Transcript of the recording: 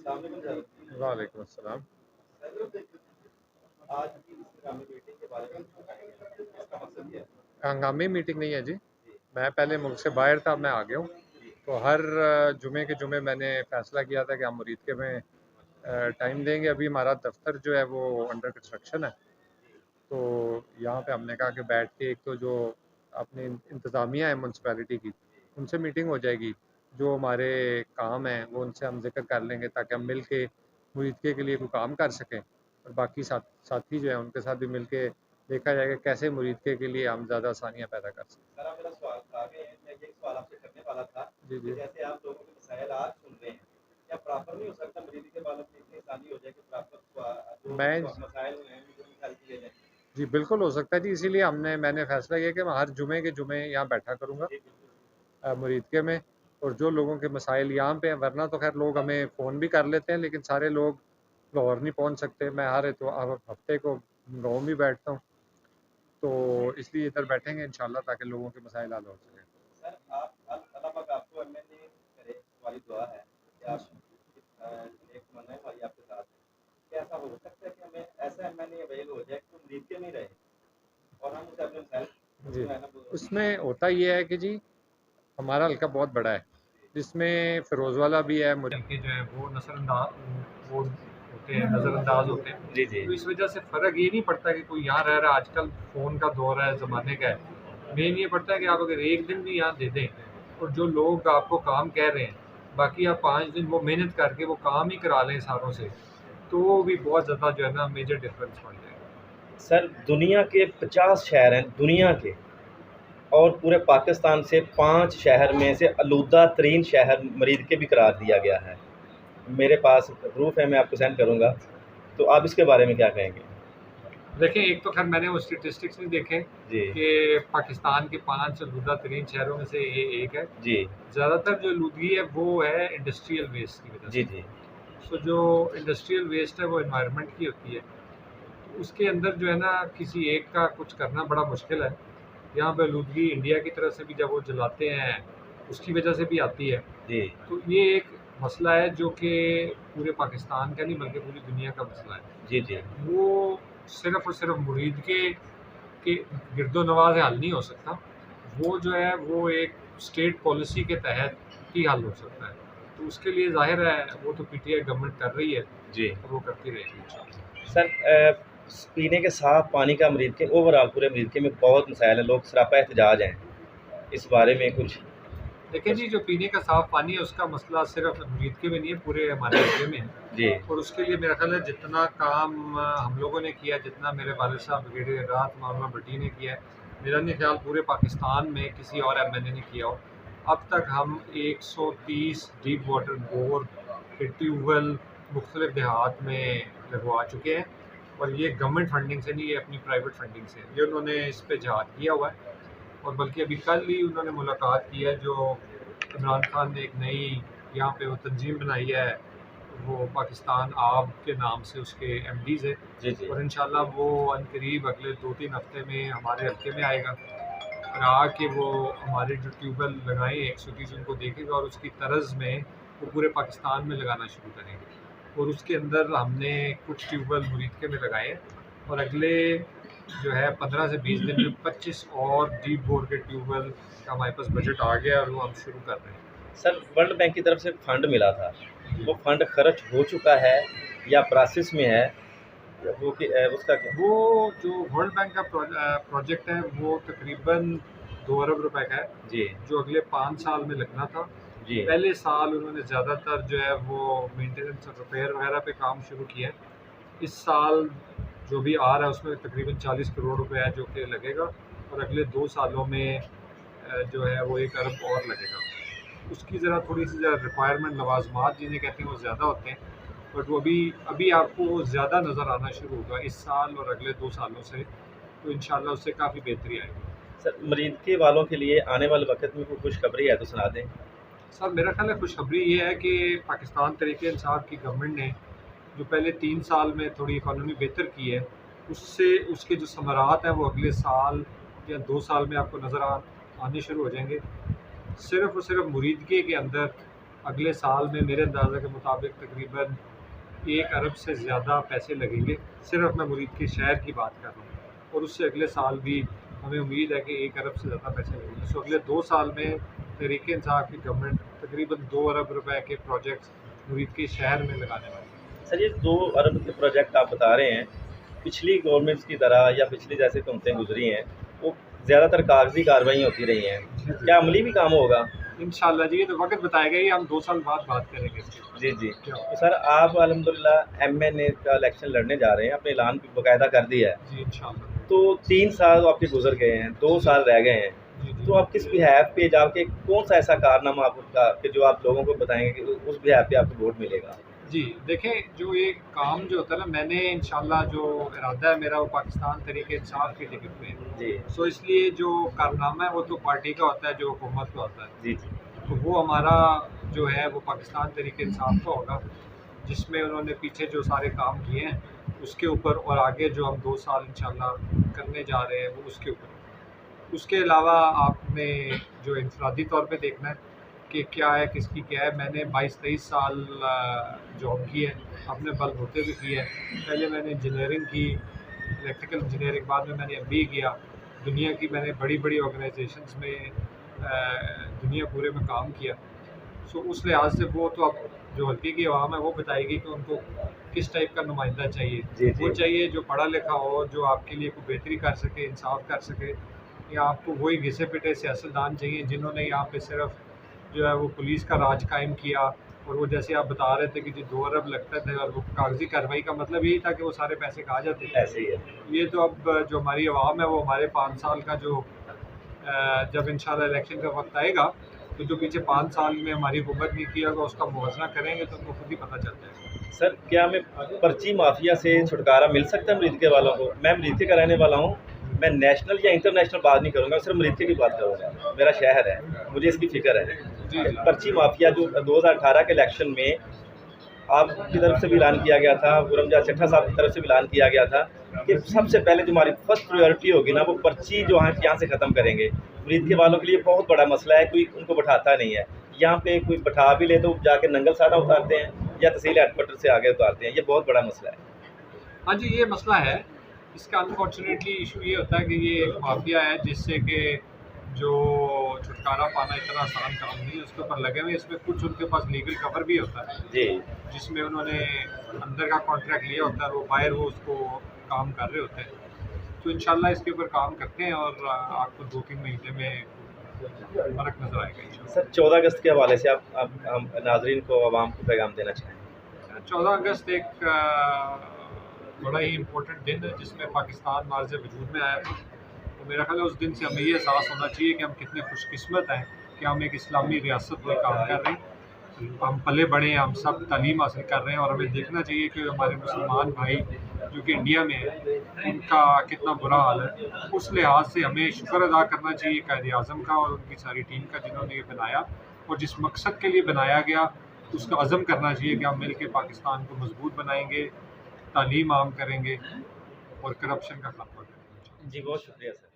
अस्सलाम वालेकुम। वालेकुम अस्सलाम। आज की इस हंगामी मीटिंग के बारे में इसका मकसद क्या है? हंगामी मीटिंग नहीं है जी। मैं पहले मुल्क से बाहर था, मैं आ गया हूँ। तो हर जुमे के जुमे मैंने फ़ैसला किया था कि हम मुरीदके में टाइम देंगे। अभी हमारा दफ्तर जो है वो अंडर कंस्ट्रक्शन है। तो यहाँ पे हमने कहा कि बैठ के एक तो जो अपनी इंतज़ामिया है म्यूनसिपैलिटी की, उनसे मीटिंग हो जाएगी। जो हमारे काम हैं वो उनसे हम ज़िक्र कर लेंगे ताकि हम मिल के मुरीदके के लिए कोई काम कर सकें। और बाकी साथी जो हैं उनके साथ भी मिल के देखा जाएगा कैसे मुरीदके के लिए हम ज़्यादा आसानियाँ पैदा कर सकते सर, आप मेरा सवाल आगे है, मैं यही सवाल आपसे करने वाला था हैं। जी, कि जी। जैसे आप लोगों के मसाइल आज सुन रहे हैं, क्या प्रॉपर नहीं हो सकता मरीज के बालों में इतनी आसानी हो जाए कि प्रॉपर जो मैं मसाइल हुए हैं उनको भी हल किए जाए? जी, बिल्कुल हो सकता है जी, इसीलिए मैंने फ़ैसला किया कि मैं हर जुमे के जुमे यहाँ बैठा करूँगा जी बिल्कुल। मुरीदके में। और जो लोगों के मसाइल यहाँ पे हैं, वरना तो ख़ैर लोग हमें फ़ोन भी कर लेते हैं, लेकिन सारे लोग लाहौर नहीं पहुँच सकते। मैं हर हफ़्ते को गाँव में बैठता हूँ, तो इसलिए इधर बैठेंगे इंशाअल्लाह ताकि लोगों के मसाइल हल हो सकें। सर, आप अल्लाह पाक आपको एमएनए करे, हमारी दुआ है कि आप नेक तमन्नाएं हमारी आपके साथ हैं। क्या ऐसा हो सकता है कि हमें ऐसा एमएनए अवेल हो जाए कि वो मरीज के नहीं रहे और हम उसे अपने मसाइल जी, जो है ना वो उसमें होता ये है कि जी हमारा हल्का बहुत बड़ा है, जिसमें फ़िरोज़वाला भी है, हल्के जो है वो वो होते हैं, नज़रअंदाज होते हैं। जी जी तो इस वजह से फ़र्क ये नहीं पड़ता कि कोई यहाँ रह रहा है, आजकल फ़ोन का दौर है, ज़माने का है। मेन ये पड़ता है कि आप अगर एक दिन भी यहाँ दे दें और जो लोग आपको काम कह रहे हैं, बाकी आप 5 दिन वो मेहनत करके वो काम ही करा लें सारों से, तो भी बहुत ज़्यादा जो है ना मेजर डिफ़रेंस पड़ जाएगा। सर, दुनिया के 50 शहर हैं दुनिया के, और पूरे पाकिस्तान से 5 शहर में से आलूदा तरीन शहर मरीज भी करार दिया गया है। मेरे पास प्रूफ है, मैं आपको सेंड करूँगा। तो आप इसके बारे में क्या कहेंगे? देखें, एक तो खैर मैंने वो स्टेटिस्टिक्स नहीं देखे जी कि पाकिस्तान के 5 आलूदा तरीन शहरों में से ये एक है। जी ज़्यादातर जो आलूदगी है वो है इंडस्ट्रियल वेस्ट की वजह जी से। जी सो जो इंडस्ट्रियल वेस्ट है वो एनवायरनमेंट की होती है, तो उसके अंदर जो है ना किसी एक का कुछ करना बड़ा मुश्किल है। यहाँ पे आलूदगी इंडिया की तरफ से भी जब वो जलाते हैं उसकी वजह से भी आती है। जी तो ये एक मसला है जो कि पूरे पाकिस्तान का नहीं बल्कि पूरी दुनिया का मसला है। जी जी वो सिर्फ़ और सिर्फ़ मुरीद के गिरदोनवाह से हल नहीं हो सकता। वो जो है वो एक स्टेट पॉलिसी के तहत ही हल हो सकता है। तो उसके लिए ज़ाहिर है वो तो पीटीआई गवर्नमेंट कर रही है जी और वो करती रहेगी इंशाअल्लाह। सर, पीने के साफ पानी का मरीज के ओवरऑल पूरे मरीज के में बहुत मसाइल हैं, लोग सरापा एहतजाज हैं। इस बारे में कुछ देखिए जी, जो पीने का साफ़ पानी है उसका मसला सिर्फ़ मुरीदके में नहीं है, पूरे हमारे एरिया में है। जी और उसके लिए मेरा ख़्याल है जितना काम हम लोगों ने किया, जितना मेरे वालिद साहब ब्रिगेडियर राहत मौलाना भट्टी ने किया है, मेरा नहीं ख़्याल पूरे पाकिस्तान में किसी और एमएनए ने किया हो। अब तक हम 130 डीप वाटर बोर के ट्यूबवेल मुख्तलिफ देहात में लगवा चुके हैं। और ये गवर्नमेंट फंडिंग से नहीं, ये अपनी प्राइवेट फंडिंग से। ये उन्होंने इस पे जहाद किया हुआ है। और बल्कि अभी कल ही उन्होंने मुलाकात की है, जो इमरान खान ने एक नई यहाँ पे वो तंजीम बनाई है, वो पाकिस्तान आब के नाम से उसके एमडीज़ है। जी जी और इंशाल्लाह वो अनकरीब अगले 2-3 हफ्ते में हमारे हल्के में आएगा और आके वो हमारे जो ट्यूबवेल लगाए 130 उनको देखेगा और उसकी तर्ज में वो पूरे पाकिस्तान में लगाना शुरू करेंगे। और उसके अंदर हमने कुछ ट्यूबवेल मुरीदके में लगाए हैं और अगले जो है 15 से 20 दिन में 25 और डीप बोर के ट्यूबवेल का हमारे पास बजट आ गया और वो हम शुरू कर रहे हैं। सर, वर्ल्ड बैंक की तरफ से फंड मिला था, जी। वो फंड खर्च हो चुका है या प्रोसेस में है? वो कि उसका क्या? वो जो वर्ल्ड बैंक का प्रोजेक्ट है वो तकरीबन 2 अरब रुपए का है, जी जो अगले 5 साल में लगना था। जी पहले साल उन्होंने ज़्यादातर जो है वो मेंटेनेंस और रिपेयर वगैरह पे काम शुरू किया है। इस साल जो भी आ रहा है उसमें तकरीबन 40 करोड़ रुपए है जो कि लगेगा और अगले 2 सालों में जो है वो 1 अरब और लगेगा। उसकी ज़रा थोड़ी-सी ज़रा रिक्वायरमेंट लवाज़मात जिन्हें कहते हैं वो ज़्यादा होते हैं, बट वो अभी अभी आपको ज़्यादा नज़र आना शुरू होगा इस साल और अगले 2 सालों से, तो इंशाल्लाह उससे काफ़ी बेहतरी आएगी। सर, मरीज के वालों के लिए आने वाले वक्त में कोई खुशखबरी है तो सुना दें। सर, मेरा ख़्याल है खुशखबरी ये है कि पाकिस्तान तहरीक-ए-इंसाफ की गवर्नमेंट ने जो पहले 3 साल में थोड़ी इकॉनमी बेहतर की है, उससे उसके जो समरात हैं वो अगले साल या 2 साल में आपको नज़र आने शुरू हो जाएंगे। सिर्फ़ और सिर्फ मुरीदके के अंदर अगले साल में मेरे अंदाज़े के मुताबिक तकरीबन 1 अरब से ज़्यादा पैसे लगेंगे। सिर्फ मैं मुरीद के शहर की बात कर रहा हूँ, और उससे अगले साल भी हमें उम्मीद है कि 1 अरब से ज़्यादा पैसे लगेंगे। सो अगले 2 साल में तहरीक इंसाफ की गवर्नमेंट तकरीबन 2 अरब रुपए के प्रोजेक्ट्स मुरीद के शहर में लगाने वाली है। सर, ये 2 अरब के प्रोजेक्ट आप बता रहे हैं, पिछली गवर्नमेंट्स की तरह या पिछली जैसे हुकूमतें गुजरी हैं, वो ज़्यादातर कागज़ी कार्रवाई होती रही हैं। क्या अमली भी काम होगा? इंशाल्लाह जी, ये तो वक्त बताएगा ही, हम 2 साल बाद बात करेंगे इसके ऊपर। जी, जी। क्या तो सर, आप अल्हम्दुलिल्लाह एमएनए का इलेक्शन लड़ने जा रहे हैं, आपने ऐलान भी बाकायदा कर दिया है। जी, इंशाल्लाह। तो 3 साल आपके गुज़र गए हैं, 2 साल रह गए हैं। जी, जी। तो आप किस बिहाफ़ पे जाके कौन-सा ऐसा कारनामा आपका कि जो आप लोगों को बताएँगे कि उस बिहाफ़ पे आपको वोट मिलेगा? जी, देखें, जो ये काम जो होता है ना, मैंने इंशाल्लाह जो इरादा है मेरा वो पाकिस्तान तहरीक-ए-इंसाफ की टिकट पे है। जी। सो इसलिए जो कारनामा है वो तो पार्टी का होता है, जो हुकूमत का होता है। जी, जी। तो वो हमारा जो है वो पाकिस्तान तहरीक-ए-इंसाफ का होगा, जिसमें उन्होंने पीछे जो सारे काम किए हैं उसके ऊपर, और आगे जो हम 2 साल इंशाल्लाह करने जा रहे हैं वो उसके ऊपर। उसके अलावा आपने जो इनफरादी तौर पे देखना है कि क्या है, किसकी क्या है। मैंने 22-23 साल जॉब की है, अपने बलबूते भी की है। पहले मैंने इंजीनियरिंग की, इलेक्ट्रिकल इंजीनियरिंग, बाद में मैंने एमबीए किया। दुनिया की मैंने बड़ी-बड़ी ऑर्गेनाइजेशंस में दुनिया पूरे में काम किया। सो उस लिहाज से वो तो अब जो हल्के की आवाम है वो बताएगी कि उनको किस टाइप का नुमाइंदा चाहिए। जी, वो जी। चाहिए जो पढ़ा लिखा हो, जो आपके लिए कोई बेहतरी कर सके, इंसाफ कर सके, या आपको वही घिसे-पिटे सियासतदान चाहिए जिन्होंने यहाँ पे सिर्फ जो है वो पुलिस का राज कायम किया। और वो जैसे आप बता रहे थे कि जी 2 अरब लगते थे, और वो कागजी कार्रवाई का मतलब यही था कि वो सारे पैसे कहाँ जाते थे। ऐसे ही है। ये तो अब जो हमारी आवाम है वो हमारे 5 साल का जो जब इंशाल्लाह इलेक्शन का वक्त आएगा तो जो पीछे 5 साल में हमारी हुकूमत नहीं किया होगा उसका मुवज़ना करेंगे तो उनको खुद ही पता चल जाएगा। सर, क्या हमें पर्ची माफिया से छुटकारा मिल सकता है मरीदके वालों को? मैं मरीदके का रहने वाला हूँ। मैं नेशनल या इंटरनेशनल बात नहीं करूँगा, सिर्फ मरीदके की बात करूँगा। मेरा शहर है, मुझे इसकी फ़िक्र है। जी, जी। पर्ची माफिया जो 2018 के इलेक्शन में आपकी तरफ से भी ऐलान किया गया था, गुरमजा चट्टा साहब की तरफ से भी ऐलान किया गया था कि सबसे पहले जो हमारी फर्स्ट प्रायोरिटी होगी ना, वो पर्ची जो है यहाँ से ख़त्म करेंगे। मरीदके वालों के लिए बहुत बड़ा मसला है, कोई उनको बैठाता नहीं है। यहाँ पे कोई बैठा भी ले तो जाके नंगल सारा उतारते हैं या तहसील हेडक्वार्टर से आगे उतारते हैं। ये बहुत बड़ा मसला है। हाँ जी, ये मसला है। इसका अनफॉर्चुनेटली इशू ये होता है कि ये एक माफिया है जिससे कि जो छुटकारा पाना इतना आसान काम नहीं है, उसके ऊपर लगे हुए। इसमें कुछ उनके पास लीगल कवर भी होता है जी। जिसमें उन्होंने अंदर का कॉन्ट्रैक्ट लिया होता है, वो बाहर वो उसको काम कर रहे होते हैं। तो इंशाल्लाह इसके ऊपर काम करते हैं और आपको 2-3 महीने में फ़र्क नज़र आएगा इंशाल्लाह। सर, 14 अगस्त के हवाले से आप हम नाज़रीन को, आवाम को पैगाम देना चाहें? 14 अगस्त एक बड़ा ही इम्पोर्टेंट दिन है जिसमें पाकिस्तान मार्ज़ वजूद में आया था। तो मेरा ख्याल है उस दिन से हमें ये एहसास होना चाहिए कि हम कितने खुशकिस्मत हैं कि हम एक इस्लामी रियासत में काम कर रहे हैं। हम पले बड़े हैं, हम सब तालीम हासिल कर रहे हैं, और हमें देखना चाहिए कि हमारे मुसलमान भाई जो कि इंडिया में है उनका कितना बुरा हाल है। उस लिहाज से हमें शुक्र अदा करना चाहिए कायद-ए-आज़म का और उनकी सारी टीम का जिन्होंने ये बनाया, और जिस मकसद के लिए बनाया गया उसका अज़म करना चाहिए कि हम मिल के पाकिस्तान को मजबूत बनाएंगे, तालीम आम करेंगे और करप्शन का खात्मा करेंगे। जी, बहुत शुक्रिया सर।